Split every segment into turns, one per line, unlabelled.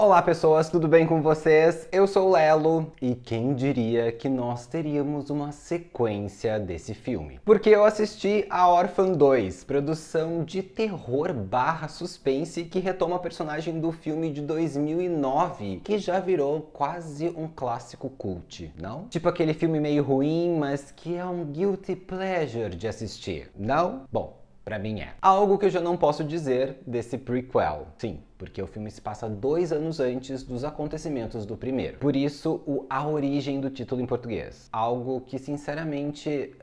Olá pessoas, tudo bem com vocês? Eu sou o Lelo e quem diria que nós teríamos uma sequência desse filme? Porque eu assisti a Orphan 2, produção de terror barra suspense que retoma a personagem do filme de 2009, que já virou quase um clássico cult, não? Tipo aquele filme meio ruim, mas que é um guilty pleasure de assistir, não? Bom, pra mim é. Algo que eu já não posso dizer desse prequel. Sim, porque o filme se passa 2 anos antes dos acontecimentos do primeiro. Por isso, a origem do título em português. Algo que, sinceramente...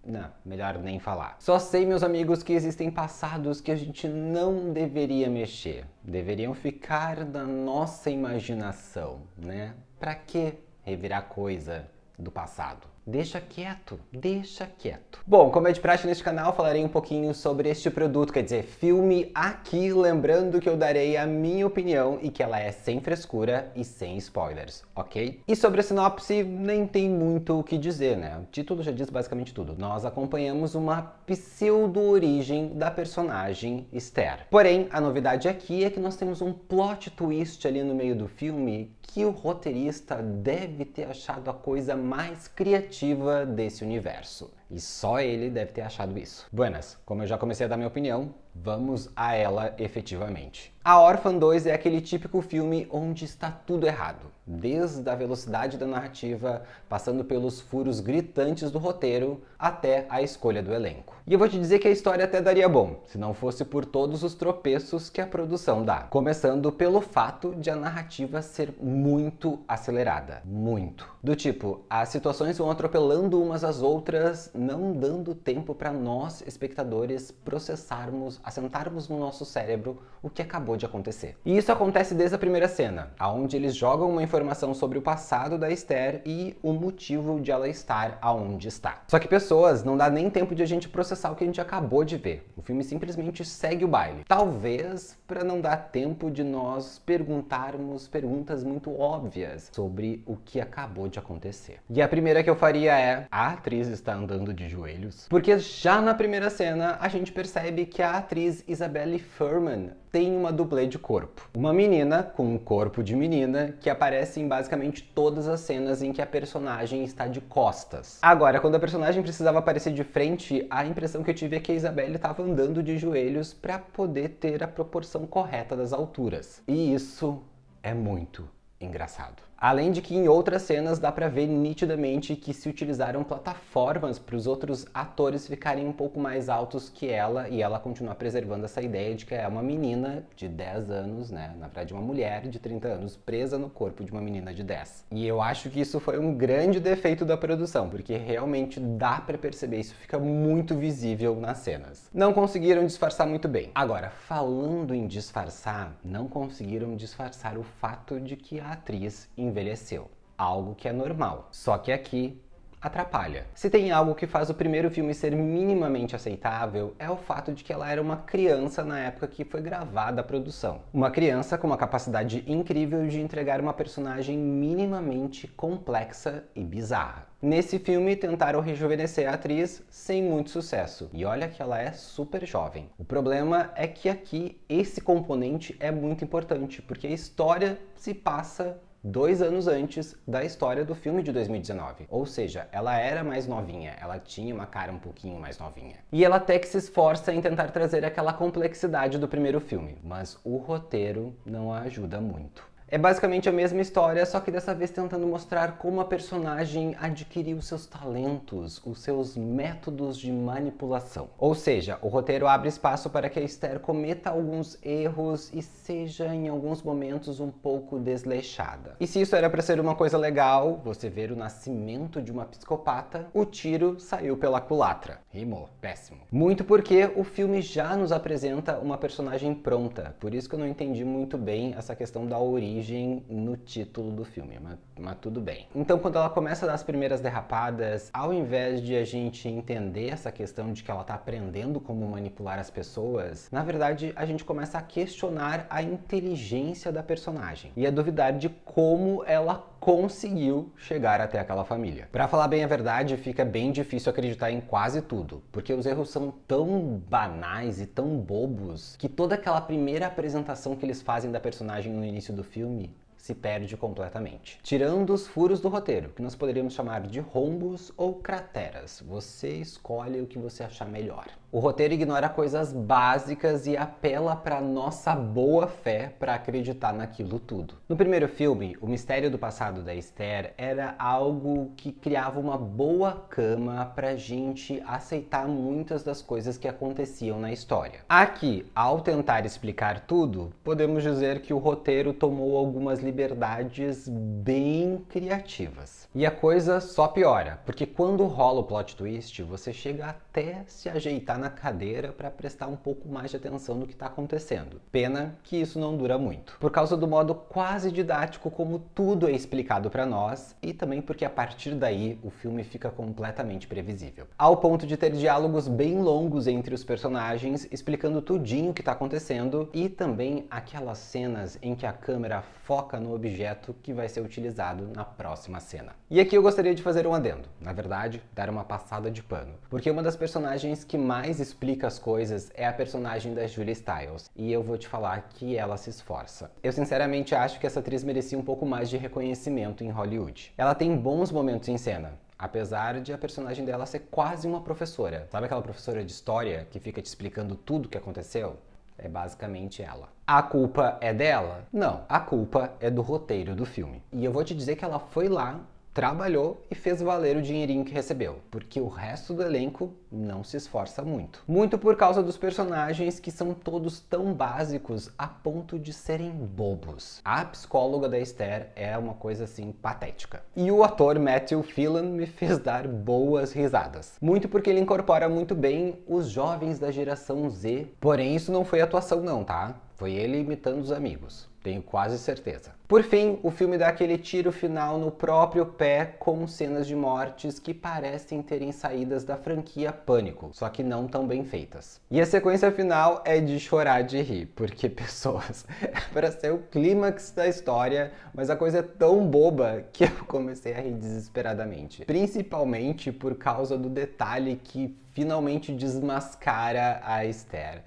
Não, melhor nem falar. Só sei, meus amigos, que existem passados que a gente não deveria mexer. Deveriam ficar na nossa imaginação, né? Pra que revirar coisa do passado? Deixa quieto, deixa quieto. Bom, como é de praxe neste canal, falarei um pouquinho sobre este produto, quer dizer, filme aqui, lembrando que eu darei a minha opinião e que ela é sem frescura e sem spoilers, ok? E sobre a sinopse, nem tem muito o que dizer, né? O título já diz basicamente tudo. Nós acompanhamos uma pseudo-origem da personagem Esther. Porém, a novidade aqui é que nós temos um plot twist ali no meio do filme que o roteirista deve ter achado a coisa mais criativa desse universo. E só ele deve ter achado isso. Buenas, como eu já comecei a dar minha opinião, vamos a ela efetivamente. A Orphan 2 é aquele típico filme onde está tudo errado. Desde a velocidade da narrativa, passando pelos furos gritantes do roteiro, até a escolha do elenco. E eu vou te dizer que a história até daria bom, se não fosse por todos os tropeços que a produção dá. Começando pelo fato de a narrativa ser muito acelerada. Muito. Do tipo, as situações vão atropelando umas às outras, não dando tempo para nós, espectadores, processarmos, assentarmos no nosso cérebro o que acabou de acontecer. E isso acontece desde a primeira cena, onde eles jogam uma informação sobre o passado da Esther e o motivo de ela estar aonde está. Só que pessoas, não dá nem tempo de a gente processar o que a gente acabou de ver. O filme simplesmente segue o baile. Talvez para não dar tempo de nós perguntarmos perguntas muito óbvias sobre o que acabou de acontecer. E a primeira que eu faria é: a atriz está andando de joelhos? Porque já na primeira cena a gente percebe que a atriz Isabelle Fuhrman tem uma dublê de corpo. Uma menina com um corpo de menina que aparece em basicamente todas as cenas em que a personagem está de costas. Agora, quando a personagem precisava aparecer de frente, a impressão que eu tive é que a Isabelle estava andando de joelhos para poder ter a proporção correta das alturas. E isso é muito engraçado. Além de que em outras cenas dá pra ver nitidamente que se utilizaram plataformas para os outros atores ficarem um pouco mais altos que ela e ela continuar preservando essa ideia de que é uma menina de 10 anos, né? Na verdade, uma mulher de 30 anos presa no corpo de uma menina de 10. E eu acho que isso foi um grande defeito da produção, porque realmente dá pra perceber, isso fica muito visível nas cenas. Não conseguiram disfarçar muito bem. Agora, falando em disfarçar, não conseguiram disfarçar o fato de que a atriz envelheceu. Algo que é normal. Só que aqui atrapalha. Se tem algo que faz o primeiro filme ser minimamente aceitável, é o fato de que ela era uma criança na época que foi gravada a produção. Uma criança com uma capacidade incrível de entregar uma personagem minimamente complexa e bizarra. Nesse filme, tentaram rejuvenescer a atriz sem muito sucesso. E olha que ela é super jovem. O problema é que aqui esse componente é muito importante, porque a história se passa 2 anos antes da história do filme de 2019. Ou seja, ela era mais novinha, ela tinha uma cara um pouquinho mais novinha. E ela até que se esforça em tentar trazer aquela complexidade do primeiro filme, mas o roteiro não a ajuda muito. É basicamente a mesma história, só que dessa vez tentando mostrar como a personagem adquiriu seus talentos, os seus métodos de manipulação. Ou seja, o roteiro abre espaço para que a Esther cometa alguns erros e seja em alguns momentos um pouco desleixada. E se isso era para ser uma coisa legal, você ver o nascimento de uma psicopata, o tiro saiu pela culatra. Rimou, péssimo. Muito porque o filme já nos apresenta uma personagem pronta, por isso que eu não entendi muito bem essa questão da origem no título do filme, mas tudo bem. Então, quando ela começa a dar as primeiras derrapadas, ao invés de a gente entender essa questão de que ela tá aprendendo como manipular as pessoas, na verdade, a gente começa a questionar a inteligência da personagem e a duvidar de como ela conseguiu chegar até aquela família. Pra falar bem a verdade, fica bem difícil acreditar em quase tudo, porque os erros são tão banais e tão bobos que toda aquela primeira apresentação que eles fazem da personagem no início do filme filme se perde completamente. Tirando os furos do roteiro, que nós poderíamos chamar de rombos ou crateras. Você escolhe o que você achar melhor. O roteiro ignora coisas básicas e apela para nossa boa fé para acreditar naquilo tudo. No primeiro filme, o mistério do passado da Esther era algo que criava uma boa cama para gente aceitar muitas das coisas que aconteciam na história. Aqui, ao tentar explicar tudo, podemos dizer que o roteiro tomou algumas liberdades bem criativas. E a coisa só piora, porque quando rola o plot twist, você chega até se ajeitar na cadeira para prestar um pouco mais de atenção no que está acontecendo. Pena que isso não dura muito, por causa do modo quase didático como tudo é explicado para nós e também porque a partir daí o filme fica completamente previsível. Ao ponto de ter diálogos bem longos entre os personagens, explicando tudinho o que está acontecendo e também aquelas cenas em que a câmera foca no objeto que vai ser utilizado na próxima cena. E aqui eu gostaria de fazer um adendo, na verdade, dar uma passada de pano, porque uma das personagens que mais explica as coisas é a personagem da Julia Stiles, e eu vou te falar que ela se esforça. Eu sinceramente acho que essa atriz merecia um pouco mais de reconhecimento em Hollywood. Ela tem bons momentos em cena, apesar de a personagem dela ser quase uma professora. Sabe aquela professora de história que fica te explicando tudo o que aconteceu? É basicamente ela. A culpa é dela? Não, a culpa é do roteiro do filme. E eu vou te dizer que ela foi lá, trabalhou e fez valer o dinheirinho que recebeu, porque o resto do elenco não se esforça muito. Muito por causa dos personagens que são todos tão básicos a ponto de serem bobos. A psicóloga da Esther é uma coisa assim patética. E o ator Matthew Fillion me fez dar boas risadas. Muito porque ele incorpora muito bem os jovens da geração Z. Porém, isso não foi atuação não, tá? Foi ele imitando os amigos. Tenho quase certeza. Por fim, o filme dá aquele tiro final no próprio pé com cenas de mortes que parecem terem saídas da franquia Pânico, só que não tão bem feitas. E a sequência final é de chorar de rir, porque pessoas, é para ser o clímax da história, mas a coisa é tão boba que eu comecei a rir desesperadamente. Principalmente por causa do detalhe que finalmente desmascara a Esther.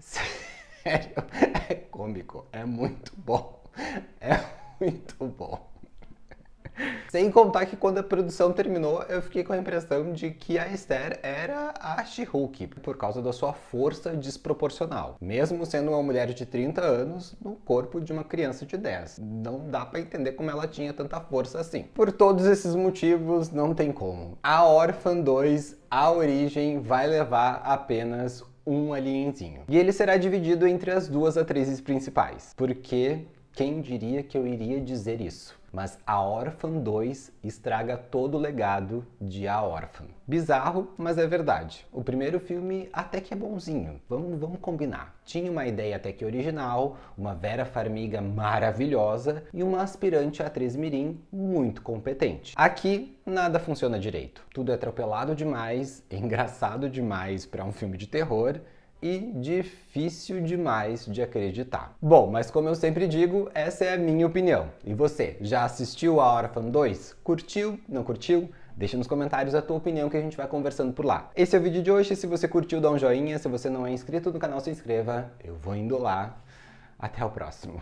Sério, é cômico, é muito bom, é muito bom. Sem contar que quando a produção terminou, eu fiquei com a impressão de que a Esther era a She-Hulk, por causa da sua força desproporcional. Mesmo sendo uma mulher de 30 anos, no corpo de uma criança de 10. Não dá pra entender como ela tinha tanta força assim. Por todos esses motivos, não tem como. A Órfã 2, A Origem, vai levar apenas um alienzinho. E ele será dividido entre as duas atrizes principais. Porque quem diria que eu iria dizer isso? Mas A Órfã 2 estraga todo o legado de A Órfã. Bizarro, mas é verdade. O primeiro filme até que é bonzinho, vamos combinar. Tinha uma ideia até que original, uma Vera Farmiga maravilhosa e uma aspirante atriz mirim muito competente. Aqui, nada funciona direito. Tudo é atropelado demais, engraçado demais para um filme de terror e difícil demais de acreditar. Bom, mas como eu sempre digo, essa é a minha opinião. E você, já assistiu a Órfã 2? Curtiu? Não curtiu? Deixa nos comentários a tua opinião que a gente vai conversando por lá. Esse é o vídeo de hoje. Se você curtiu, dá um joinha. Se você não é inscrito no canal, se inscreva. Eu vou indo lá. Até o próximo.